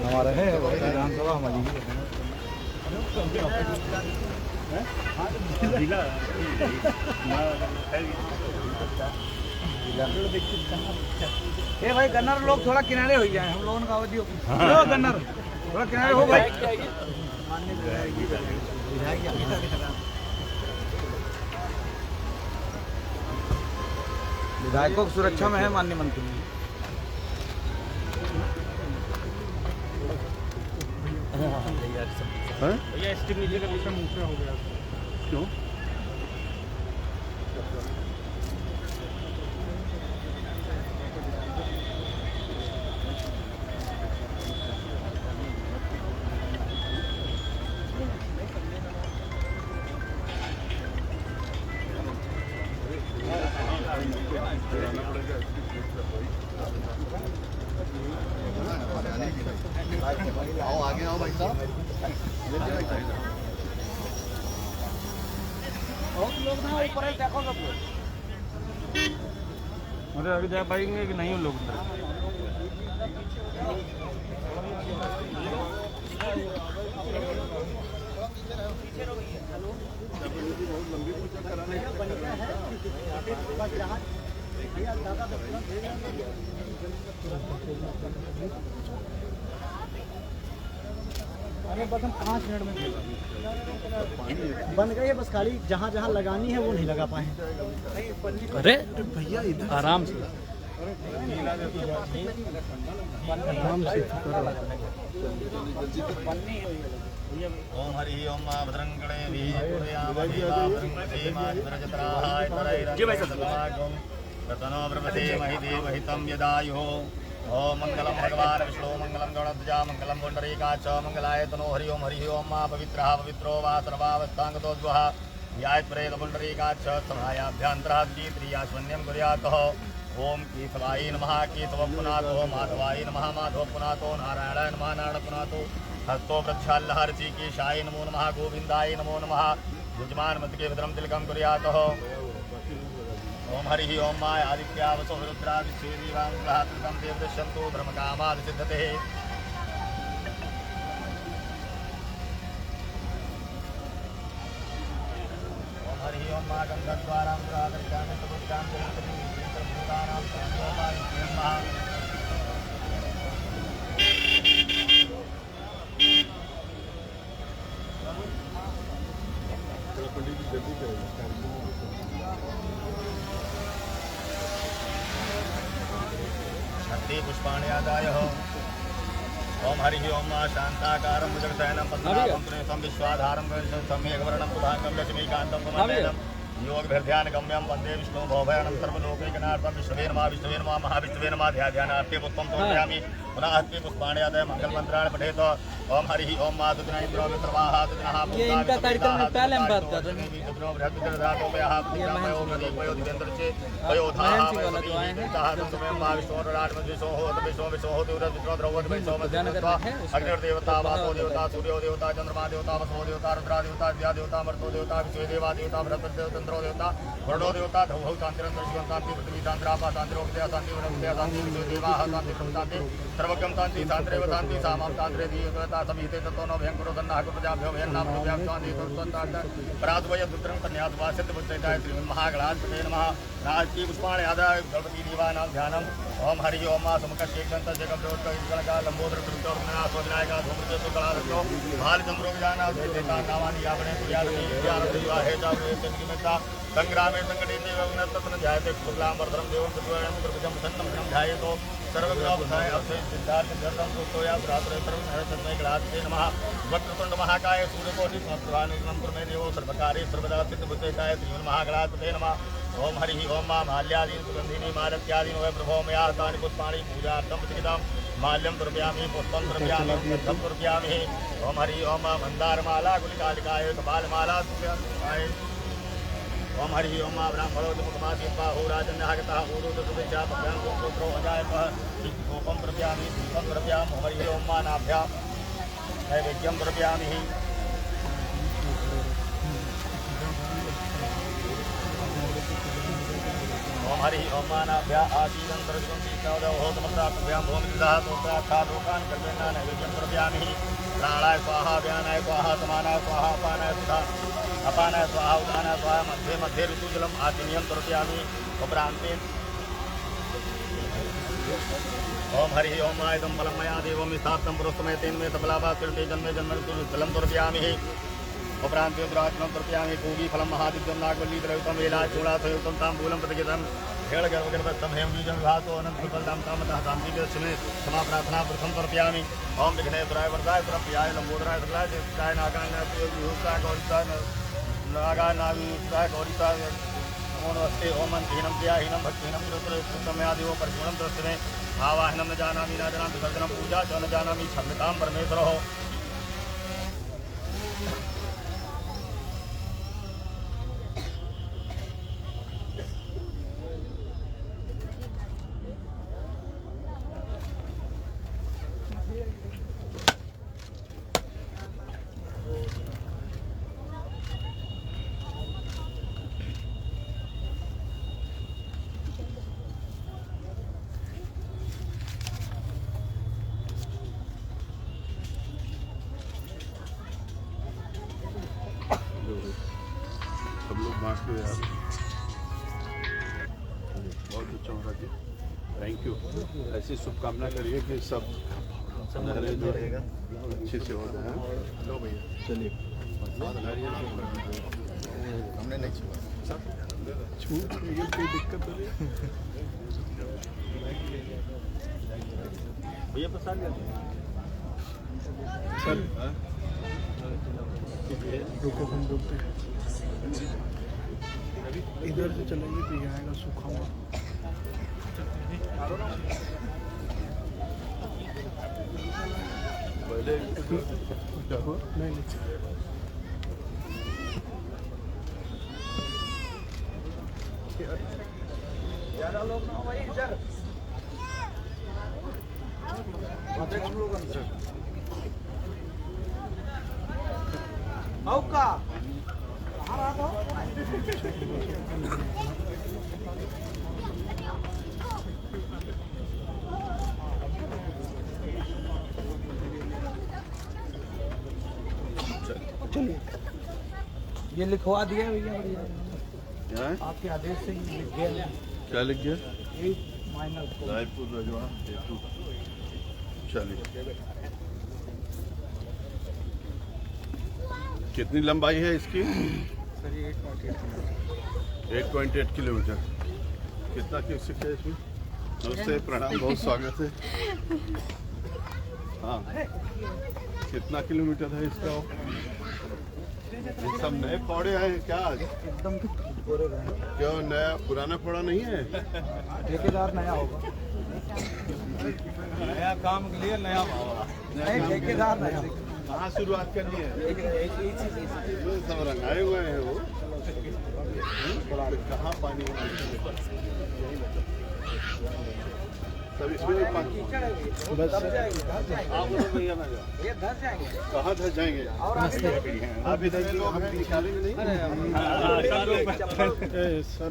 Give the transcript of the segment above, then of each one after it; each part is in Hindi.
हमारे है विधानसभा हमारी ए भाई गन्नर लोग थोड़ा किनारे हो जाए, हम लोगों का अवधि गन्नर थोड़ा किनारे हो भाई। विधायकों की सुरक्षा में है माननीय मंत्री। भैया स्टिक नीचे का पीछे मुंह से हो गया। क्यों? आओ आगे आओ भाई साहब। बहुत लोग ना ऊपर है, देखो सब लोग। अरे अभी जा पाएंगे कि नहीं लोग उधर? अरे बस हम 5 मिनट में बन गई है, बस खाली जहाँ जहाँ लगानी है वो नहीं लगा पाए। अरे भैया इधर आराम से ओम हरि ओम मा भद्रं गणेभि तनो ब्रह्मते महिदेवहितं यदायुः। ओम मंगलम भगवान विष्णु मंगलम गणध्वजा मंगलम पुंडरीकाक्ष मंगलाय तनो हरि ओम मा पवित्रः पवित्रो वा सर्वावस्थांगतोद्वः ध्यायेत् प्रेत पुंडरीकाक्ष समायाभ्यन्तरः द्वित्रियाश्वन्यं कुर्यात्। ओम केशवाय नमः केशव पुनातो, माधवाय नमः माधव पुनातो, नारायणाय नमः नारायण पुनातो, हस्तो प्रक्षाल्यः ऋषिकेशाय नमो नमः, गोविंदाय नमो नमः, यजमान मत के भद्रम तिलकम कुर्यात्। ओम हरि ओम मा आदित्या वसो रुद्रा विश्वे देवांगृहात्मकं देवदृश्यन्तु ब्रह्मकामादिसिद्धते। ओम हरि ओम मा गंधद्वारां प्रादर्शामि सबुद्धां सर्वभूतानां सर्वोपादित्य नमः। पुष्पाण्यादाय। ओम हरि ओम मा शांताकारं भुजगशयनं पद्मनाभं त्रिनेत्रं विश्वाधारं सम्यग्वर्णं सुधांगं लक्ष्मीकान्तं कमलनयनं योगभिर्ध्यान गम्यं वन्दे विष्णु भवभयनं सर्वलोकैकनाथं। विष्णवे नमः महाविष्णवे नमः। ध्यानार्थे पुष्पं समर्पयामि। पुनः हस्ते पुष्पाण्यादाय मंगलमन्त्राणि पठेत्। ओम हरि ओम मा दुद्ना इंद्रो मित्रवाः दुद्नः ये इनका कार्यक्रम में पहले हम बात कर रहे हैं। अग्निर्देवता वासो देवता सूर्यो देवता चंद्रमा देवता वसो देवता रुद्रा देवता विद्या देवता मर्तो देवता विश्व देवा देवता बृहस्पतिन्द्रो देवता वर्णो देवता धौभौ शांतिरंतर शांति पृथ्वी शांतिरापा शांतिरोक्तया शांति वनस्पतया शांति विश्व देवाः शांति शांति सर्वगम शांति शांतिरेव शांति सामां शांतिरे दीयता समीते ततो न भयंकरो तन्नाः कुप्रजाभ्यो भयन्नाम प्रभ्यां शांति तत्त्वन्तात् पराद्वय दुत्रं कन्याद्वा सिद्धबुद्धेताय श्रीमन्महागणाधिपतये नमः। राजकीय पुष्पाण्यादाय गणपति देवानां ध्यानम्। ओम हरि ओम मा समकर्षेक्षन्तजगब्रोत्कलका लंबोदर कृतोर्मना सोदनायका धूम्रकेतुकलादत्तो भालचन्द्रोविजाना देवता नामानि यावने पुयारति विद्यारतिवाहे चावेतनिमित्ता संग्रामे संकटे वग्नस्तत्र ध्यायते शुक्लांबरधरं देवं चतुर्वेदं कृतजं प्रसन्नं ध्यायेतो सर्वग्रहबुधाय अवधेय सिद्धार्थ जर्दं सुतोया प्रातरेतरं हरतस्मै गणाधिपते नमः। वक्रतुंड महाकाय सूर्यकोटि समप्रभानिर्मं कुर्मे देवो सर्वकार्ये सर्वदा सिद्धबुद्धेताय श्रीमन्महागणाधिपतये नमः। ओम हरि ओम मा माल्यादीन सुगंधिनी मालत्यादीन वै प्रभो मया तानि पुष्पाणि पूजार्थं प्रतिष्ठितां माल्यं द्रव्यामि पुष्पं द्रव्यामि गन्धं द्रव्यामि। ओम हरि ओम मा मन्दारमाला गुलिकालिकाय कपालमाला सुभ्याय। ओम हरि ओम मा ब्राह्मणोऽमुखमासीत्बाहो राजन्यागतः ऊरुदुर्विद्या भव्यां पुत्रो अजायतः दीपोपं द्रव्यामि दीपं द्रव्यामि। ओम हरि ओम मा नाभ्यां नैवेद्यं द्रव्यामि। ओम ओम हरि ओम मानाभ्या आशीरंतरगुं सीतावदो होतमत्राभ्यां भूमिदातोत्रा लोकान् कर्मेण नैवेद्यं प्रव्यामि प्राणाय स्वाहा व्यानाय स्वाहा समानाय स्वाहा अपानाय स्वाहा अपानाय स्वाहा उदानाय स्वाहा मध्ये मध्ये ऋतुजलम् आचमनीयं प्रव्यामि उपरान्ते ओम हरि ओम आयदं बलं मया देवं स्थापितं पुरुषमय तेन्मे तबलाभा कृते जन्मे जन्मजलं प्रव्यामि उपरान्ते दुरात्मं प्रव्यामि पूगी फलं महादिव्यं नागवल्ली द्रवितं वेला चूडासयुक्तं ताम्बूलं प्रतिगतं हेळगर्भगर्भस्थं हेम बीजं विभातो अनन्तफलदां कामतः शान्तिदर्शने क्षमा प्रार्थना प्रथम प्रव्यामि ओम विघ्नेश्वराय वरदाय प्रप्रियाय लंबोदराय सकलाय देवताय नागाय विभूताय गौरीताय नागाय नागीताय गौरीताय नमो नमस्ते ओम अंतहीनं प्रियाहीनं भक्तिहीनं रुद्रस्तमयादेवो परिपूर्णं दर्शने आवाहनं न जानामि न जानामि विसर्जनं पूजा च न जानामि क्षम्यतां परमेश्वरः सब लोग बांट लो यार, बहुत अच्छा हो रहा है। Thank you. ऐसी शुभकामना करिए कि सब अच्छे से हो जाए। लो भैया चलिए, हमने नहीं छूट ये कोई दिक्कत हो रही है भैया प्रसाद सर। रुको हम रुकते हैं, इधर से चलेंगे तो ये आएगा सूखा हुआ। पहले नहीं ज्यादा लोग ना हो भाई इधर का कहाँ रहा था? चलिए ये लिखवा दिया भैया, बढ़िया आपके आदेश से ही लिख गया। क्या लिख गया? 8 माइनर रायपुर रजवा। चलिए, कितनी लंबाई है इसकी? Sir 8.8 kilometre. कितना क्यूसेक है इसमें? नमस्ते, प्रणाम, बहुत स्वागत है। हाँ, कितना किलोमीटर है इसका? ये सब नए पौड़े हैं क्या आज? एकदम क्यों नया पुराना पौड़ा नहीं है? ठेकेदार नया होगा, नया काम के लिए नया नहीं ठेकेदार नया। कहाँ शुरुआत करनी है? जो सब रंगाए हुए हैं वो कहाँ पानी सब इसमें पानी बस आप भैया ना जाओ, ये धस जाएंगे। कहाँ धस जाएंगे? और आप इधर के लोग हमें निकालेंगे नहीं?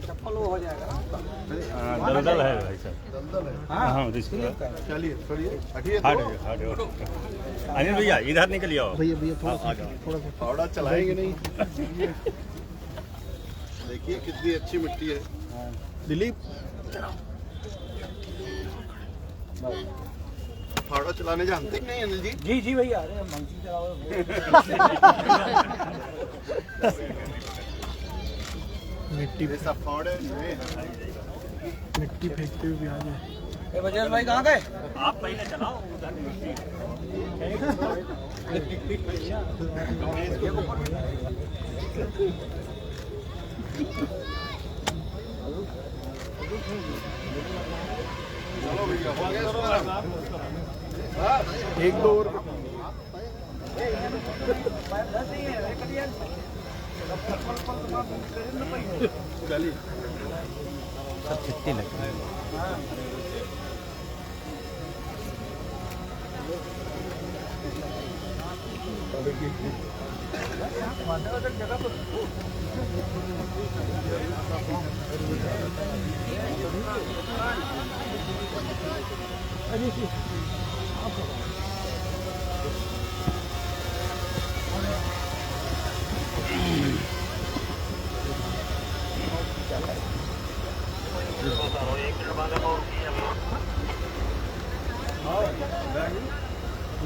चप्पल वो हो जाएगा। दलदल है भाई साहब। हाँ चलिए छोड़िए, हटिए। अनिल भैया इधर निकलिए भैया थोड़ा फावड़ा चलाएंगे नहीं। देखिए कितनी अच्छी मिट्टी है। दिलीप फावड़ा चलाने जानते नहीं अनिल जी? जी जी भैया, अरे मंकी चलाओ। मिट्टी सब फावड़े मिट्टी फेंकते हुए भी आ जाए। बजरंग भाई कहाँ गए? आप पहले चलाओ उधर। चलो भैया, हो गया एक दो और। चलिए सब छुट्टी लगी। जगह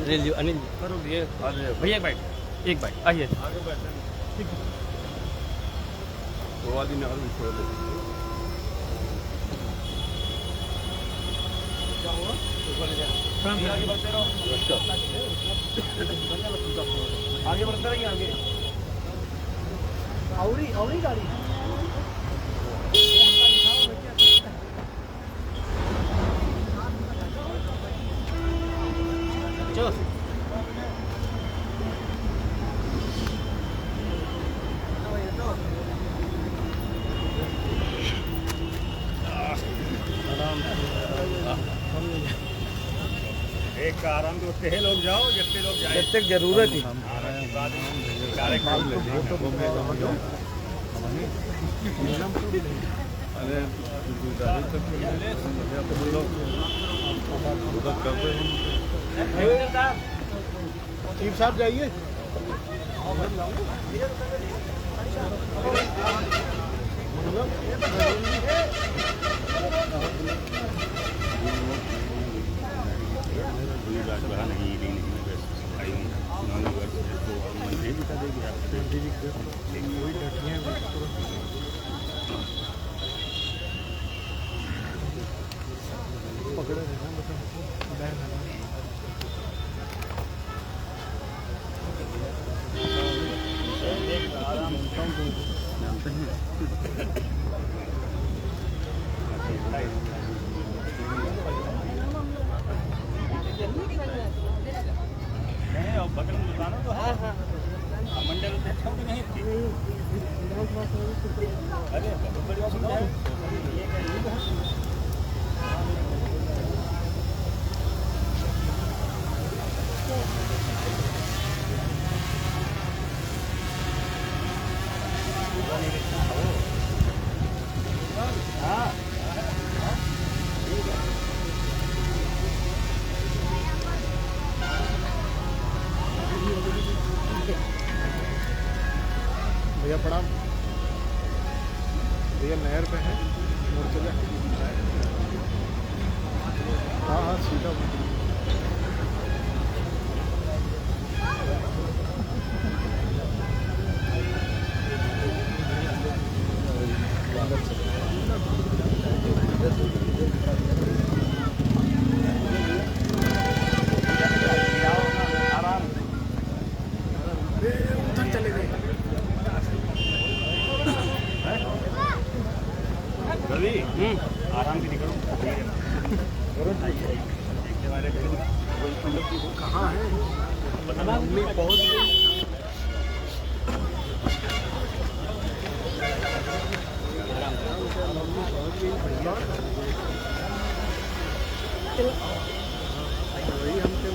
रेलियो अनिल करो ये भैया एक बाइट आइए वो वाली ने और छोड़ दे आगे बढ़ते रहो, आगे बढ़ते रहिए आगे। औरी गाड़ी चलो एक का आराम से उठते लोग जाओ जितने लोग जाए जब तक जरूरत ही अरे उधर करते हैं चीफ साहब जाइए पकड़े बगल में दुकान तो है मंडल नहीं थी अरे बड़ी बात है भैया प्रणाम भैया नहर पे है मोड़ चले हाँ हाँ सीधा आराम से निकलो कहाँ है मम्मी पहुँच गई वही हमसे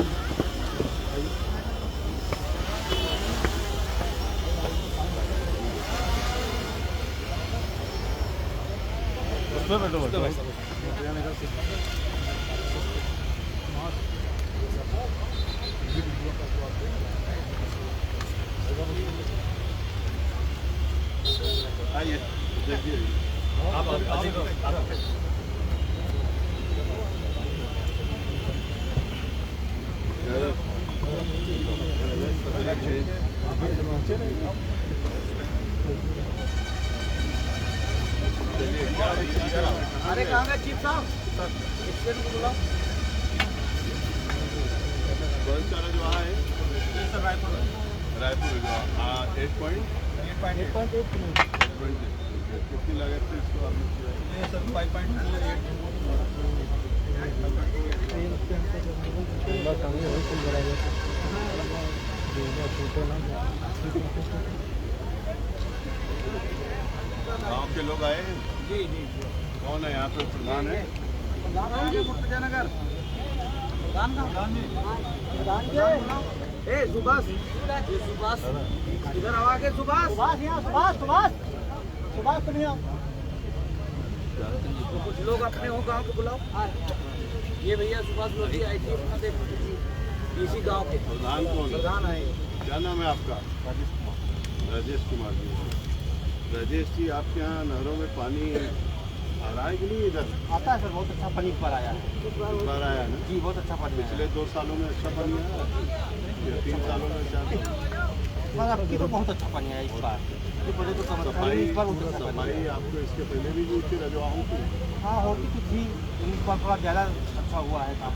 उसमें बैठो आइए देखिए आप अरे कहाँ गए चीफ साहब एक्सीडेंट को बुलाओ चारा जो है रायपुर जो 8.8 कितनी लागत थी इसको आपने सर 5.8 गाँव के लोग आए हैं जी जी कौन है यहाँ पे प्रधान है मुर्तजानगर ए सुभाष ये सुभाष इधर आवा के सुभाष सुभाष यहाँ सुभाष सुभाष सुभाष तुम यहाँ तो कुछ लोग अपने हो गांव के बुलाओ। ये भैया सुभाष लोधी आई थी अपना देखो इसी गांव के प्रधान कौन? प्रधान है। क्या नाम है आपका? राजेश कुमार जी। राजेश जी, आपके यहाँ नहरों में पानी आ रहा है कि नहीं? इधर आता है सर, बहुत अच्छा पानी पर आया है। इस बार आया है ना? जी बहुत अच्छा पानी है। पिछले 2 सालों में अच्छा पानी आया या 3 सालों में ज़्यादा? पर आपकी तो बहुत अच्छा पानी है इस बार। ये पहले तो कम था, इस बार बहुत अच्छा पानी है। सफाई आपको इसके पहले भी जो थी रजवाहों की? हाँ होती तो थी, इस बार थोड़ा ज़्यादा अच्छा हुआ है काम।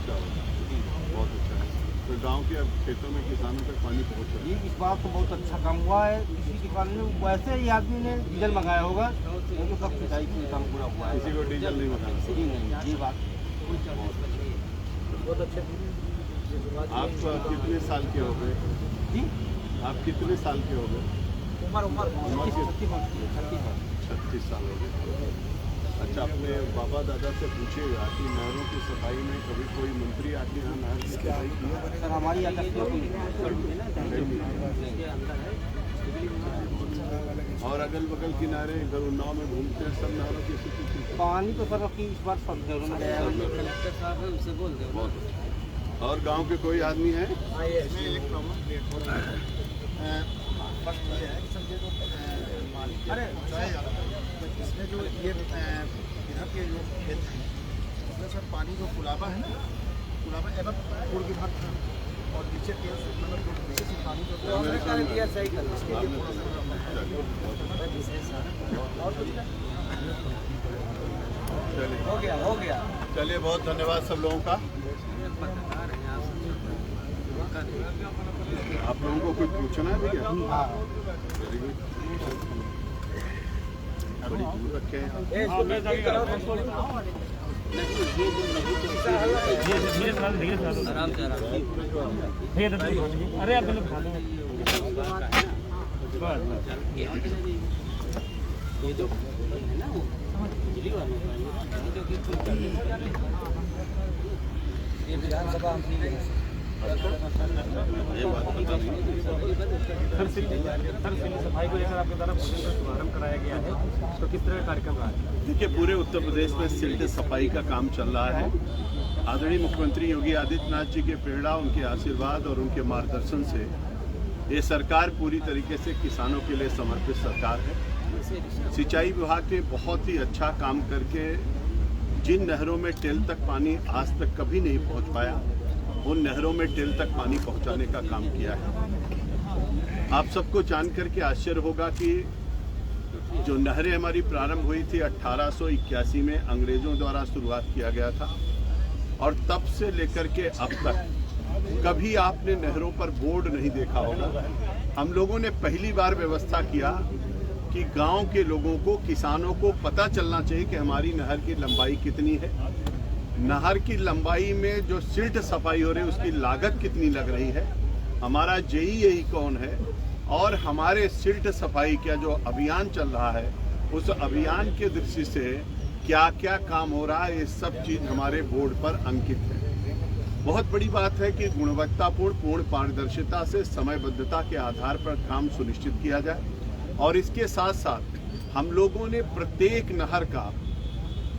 जी बहुत अच्छा है। तो गांव के अब खेतों में किसानों तक पानी पहुँच रहा जी इस बार तो बहुत अच्छा काम हुआ है। इसी के कारण वैसे ही आदमी ने डीजल मंगाया होगा, क्योंकि सब सिंचाई का काम पूरा हुआ है। है। किसी को डीजल नहीं बताना। जी नहीं, ये बात बहुत अच्छे। आप कितने साल के हो गए? जी आप कितने साल के हो गए? उम्र 36 36 साल हो गए। अच्छा, अपने बाबा दादा से पूछिएगा कि नहरों की सफाई में कभी कोई मंत्री आके यहाँ नहर की सफाई की है? सर हमारी आता और अगल बगल किनारे इधर उन्नाव में घूमते हैं, सब नहरों की स्थिति ठीक है? पानी तो सर की इस बार सब जरूर में गया है। कलेक्टर साहब है, उससे बोल दो। बहुत। और गांव के कोई आदमी है? अरे इसमें जो ये इधर के जो खेत हैं उसमें सर पानी जो कुलाबा है ना, कुलाबा एवं पूर्व विभाग था और नीचे मतलब नीचे से पानी जो दिया सही कर इसके लिए चलिए हो गया। चलिए, बहुत धन्यवाद सब लोगों का। आप लोगों को कुछ पूछना है भैया? Very good. बड़ी दूर रखे हैं। धीरे से आराम से अरे आप लोग खा लो। ये जो है ना वो बिजली वालों का ये जो कि ये विधानसभा ये बात पता नहीं। सर सिल्ली सफाई को लेकर आपके द्वारा भोजन का शुभारंभ कराया गया है, तो किस तरह का कार्यक्रम रहा है? देखिए, पूरे उत्तर प्रदेश में सिल्ट सफाई का काम चल रहा है। आदरणीय मुख्यमंत्री योगी आदित्यनाथ जी के प्रेरणा, उनके आशीर्वाद और उनके मार्गदर्शन से ये सरकार पूरी तरीके से किसानों के लिए समर्पित सरकार है। सिंचाई विभाग ने बहुत ही अच्छा काम करके जिन नहरों में टेल तक पानी आज तक कभी नहीं पहुंच पाया, उन नहरों में टेल तक पानी पहुंचाने का काम किया है। आप सबको जान करके आश्चर्य होगा कि जो नहरें हमारी प्रारंभ हुई थी 1881 में अंग्रेजों द्वारा शुरुआत किया गया था, और तब से लेकर के अब तक कभी आपने नहरों पर बोर्ड नहीं देखा होगा। हम लोगों ने पहली बार व्यवस्था किया कि गांव के लोगों को, किसानों को पता चलना चाहिए कि हमारी नहर की लंबाई कितनी है, नहर की लंबाई में जो सिल्ट सफाई हो रही है उसकी लागत कितनी लग रही है, हमारा जेईई कौन है, और हमारे सिल्ट सफाई का जो अभियान चल रहा है उस अभियान के दृष्टि से क्या क्या काम हो रहा है, ये सब चीज़ हमारे बोर्ड पर अंकित है। बहुत बड़ी बात है कि गुणवत्तापूर्ण, पूर्ण पारदर्शिता से समयबद्धता के आधार पर काम सुनिश्चित किया जाए, और इसके साथ साथ हम लोगों ने प्रत्येक नहर का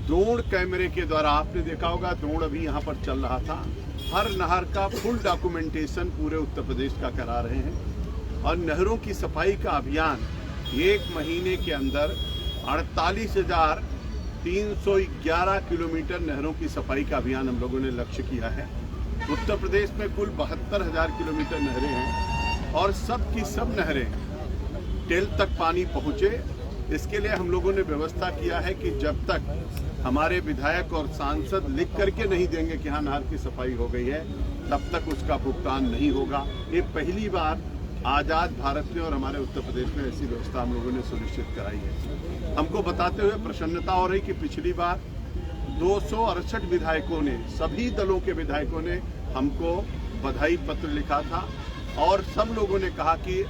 ड्रोन कैमरे के द्वारा, आपने देखा होगा ड्रोन अभी यहाँ पर चल रहा था, हर नहर का फुल डॉक्यूमेंटेशन पूरे उत्तर प्रदेश का करा रहे हैं। और नहरों की सफाई का अभियान 1 महीने के अंदर 48,311 किलोमीटर नहरों की सफाई का अभियान हम लोगों ने लक्ष्य किया है। उत्तर प्रदेश में कुल 72,000 किलोमीटर नहरें हैं, और सब की सब नहरें टेल तक पानी पहुँचे, इसके लिए हम लोगों ने व्यवस्था किया है कि जब तक हमारे विधायक और सांसद लिख करके नहीं देंगे कि हाँ नहर की सफाई हो गई है, तब तक उसका भुगतान नहीं होगा। ये पहली बार आज़ाद भारत में और हमारे उत्तर प्रदेश में ऐसी व्यवस्था हम लोगों ने सुनिश्चित कराई है। हमको बताते हुए प्रसन्नता हो रही कि पिछली बार 268 विधायकों ने, सभी दलों के विधायकों ने हमको बधाई पत्र लिखा था, और सब लोगों ने कहा कि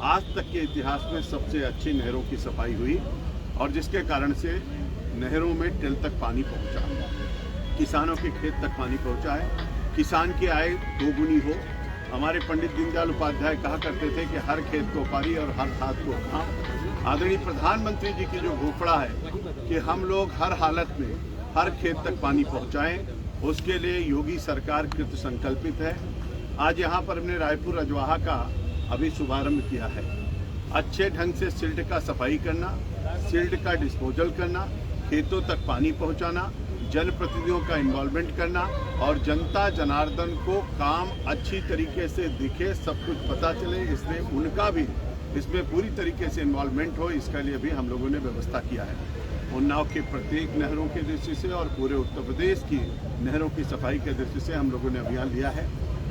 आज तक के इतिहास में सबसे अच्छी नहरों की सफाई हुई, और जिसके कारण से नहरों में टेल तक पानी पहुंचा, किसानों के खेत तक पानी पहुंचा है, किसान की आय दोगुनी हो। हमारे पंडित दीनदयाल उपाध्याय कहा करते थे कि हर खेत को पारी और हर हाथ को काम। आदरणीय प्रधानमंत्री जी की जो घोषणा है कि हम लोग हर हालत में हर खेत तक पानी पहुंचाएं, उसके लिए योगी सरकार कृत संकल्पित है। आज यहाँ पर हमने रायपुर रजवाहा का अभी शुभारंभ किया है। अच्छे ढंग से सिल्ट का सफाई करना, सिल्ट का डिस्पोजल करना, खेतों तक पानी पहुंचाना, जनप्रतिनिधियों का इन्वॉल्वमेंट करना और जनता जनार्दन को काम अच्छी तरीके से दिखे, सब कुछ पता चले, इसलिए उनका भी इसमें पूरी तरीके से इन्वॉल्वमेंट हो, इसके लिए भी हम लोगों ने व्यवस्था किया है। उन्नाव के प्रत्येक नहरों के दृष्टि से और पूरे उत्तर प्रदेश की नहरों की सफाई के दृष्टि से हम लोगों ने अभियान लिया है।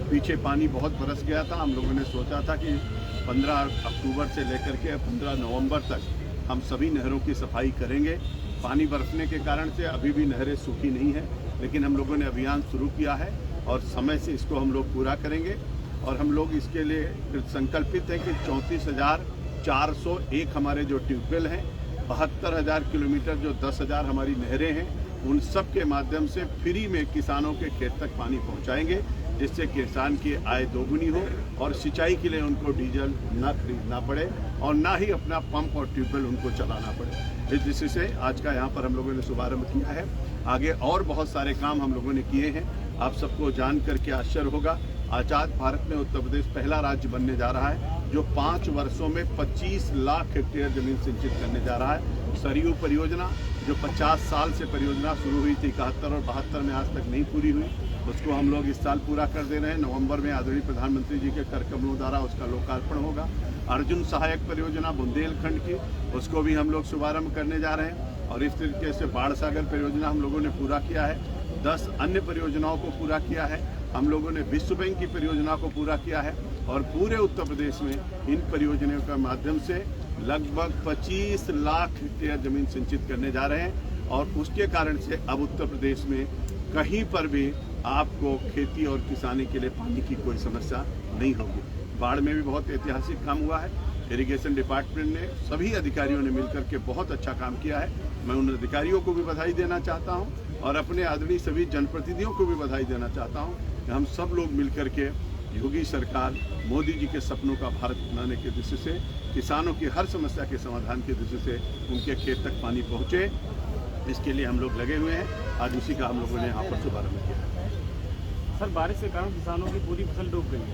पीछे पानी बहुत बरस गया था, हम लोगों ने सोचा था कि 15 अक्टूबर से लेकर के 15 नवंबर तक हम सभी नहरों की सफाई करेंगे। पानी बरसने के कारण से अभी भी नहरें सूखी नहीं है, लेकिन हम लोगों ने अभियान शुरू किया है और समय से इसको हम लोग पूरा करेंगे। और हम लोग इसके लिए संकल्पित हैं कि 34,401 हमारे जो ट्यूबवेल हैं, 72,000 किलोमीटर जो 10,000 हमारी नहरें हैं, उन सब के माध्यम से फ्री में किसानों के खेत तक पानी पहुंचाएंगे, जिससे किसान की आय दोगुनी हो और सिंचाई के लिए उनको डीजल ना खरीदना पड़े और ना ही अपना पंप और ट्यूबवेल उनको चलाना पड़े। इस दृष्टि से आज का यहाँ पर हम लोगों ने शुभारंभ किया है। आगे और बहुत सारे काम हम लोगों ने किए हैं। आप सबको जान करके आश्चर्य होगा, आज़ाद भारत में उत्तर प्रदेश पहला राज्य बनने जा रहा है जो 5 वर्षों में 25 लाख हेक्टेयर जमीन सिंचित करने जा रहा है। सरयू परियोजना जो 50 साल से परियोजना शुरू हुई थी, 71 और 72 में आज तक नहीं पूरी हुई, उसको हम लोग इस साल पूरा कर दे रहे हैं। नवंबर में आदरणीय प्रधानमंत्री जी के कर कमलों द्वारा उसका लोकार्पण होगा। अर्जुन सहायक परियोजना बुंदेलखंड की, उसको भी हम लोग शुभारंभ करने जा रहे हैं। और इस तरीके से बाढ़ सागर परियोजना हम लोगों ने पूरा किया है। 10 अन्य परियोजनाओं को पूरा किया है। हम लोगों ने विश्व बैंक की परियोजना को पूरा किया है और पूरे उत्तर प्रदेश में इन परियोजनाओं के माध्यम से लगभग 25 लाख हेक्टेयर जमीन सिंचित करने जा रहे हैं। और उसके कारण से अब उत्तर प्रदेश में कहीं पर भी आपको खेती और किसानी के लिए पानी की कोई समस्या नहीं होगी। बाढ़ में भी बहुत ऐतिहासिक काम हुआ है। इरिगेशन डिपार्टमेंट ने सभी अधिकारियों ने मिलकर के बहुत अच्छा काम किया है। मैं उन अधिकारियों को भी बधाई देना चाहता हूं और अपने आदरणीय सभी जनप्रतिनिधियों को भी बधाई देना चाहता हूं कि हम सब लोग मिलकर के योगी सरकार, मोदी जी के सपनों का भारत बनाने की दृष्टि से, किसानों की हर समस्या के समाधान की दृष्टि से उनके खेत तक पानी पहुँचे, इसके लिए हम लोग लगे हुए हैं। आज उसी का हम लोगों ने यहाँ पर शुभारंभ किया। सर, बारिश के कारण किसानों की पूरी फसल डूब गई है,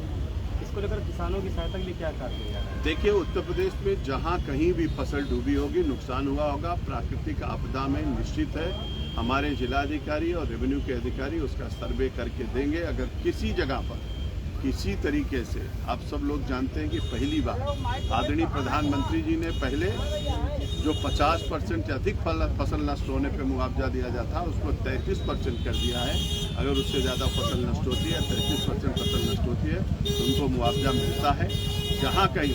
इसको लेकर किसानों की सहायता के लिए क्या कार्य किया जा रहा है? देखिए, उत्तर प्रदेश में जहाँ कहीं भी फसल डूबी होगी, नुकसान हुआ होगा, प्राकृतिक आपदा में निश्चित है हमारे जिलाधिकारी और रेवेन्यू के अधिकारी उसका सर्वे करके देंगे। अगर किसी जगह पर किसी तरीके से, आप सब लोग जानते हैं कि पहली बार आदरणीय प्रधानमंत्री जी ने पहले जो 50% से अधिक फसल नष्ट होने पे मुआवजा दिया जाता है, उसको 33% कर दिया है। अगर उससे ज़्यादा फसल नष्ट होती है, 33% फसल नष्ट होती है, तो उनको मुआवजा मिलता है। जहाँ कहीं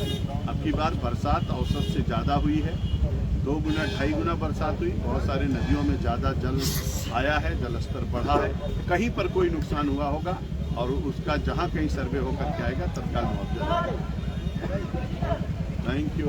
अब की बार बरसात औसत से ज़्यादा हुई है, 2 गुना 2.5 गुना बरसात हुई, बहुत सारे नदियों में ज़्यादा जल आया है, जल स्तर बढ़ा है। कहीं पर कोई नुकसान हुआ होगा और उसका जहाँ कहीं सर्वे होकर के आएगा तत्काल मुआवजा। Thank you.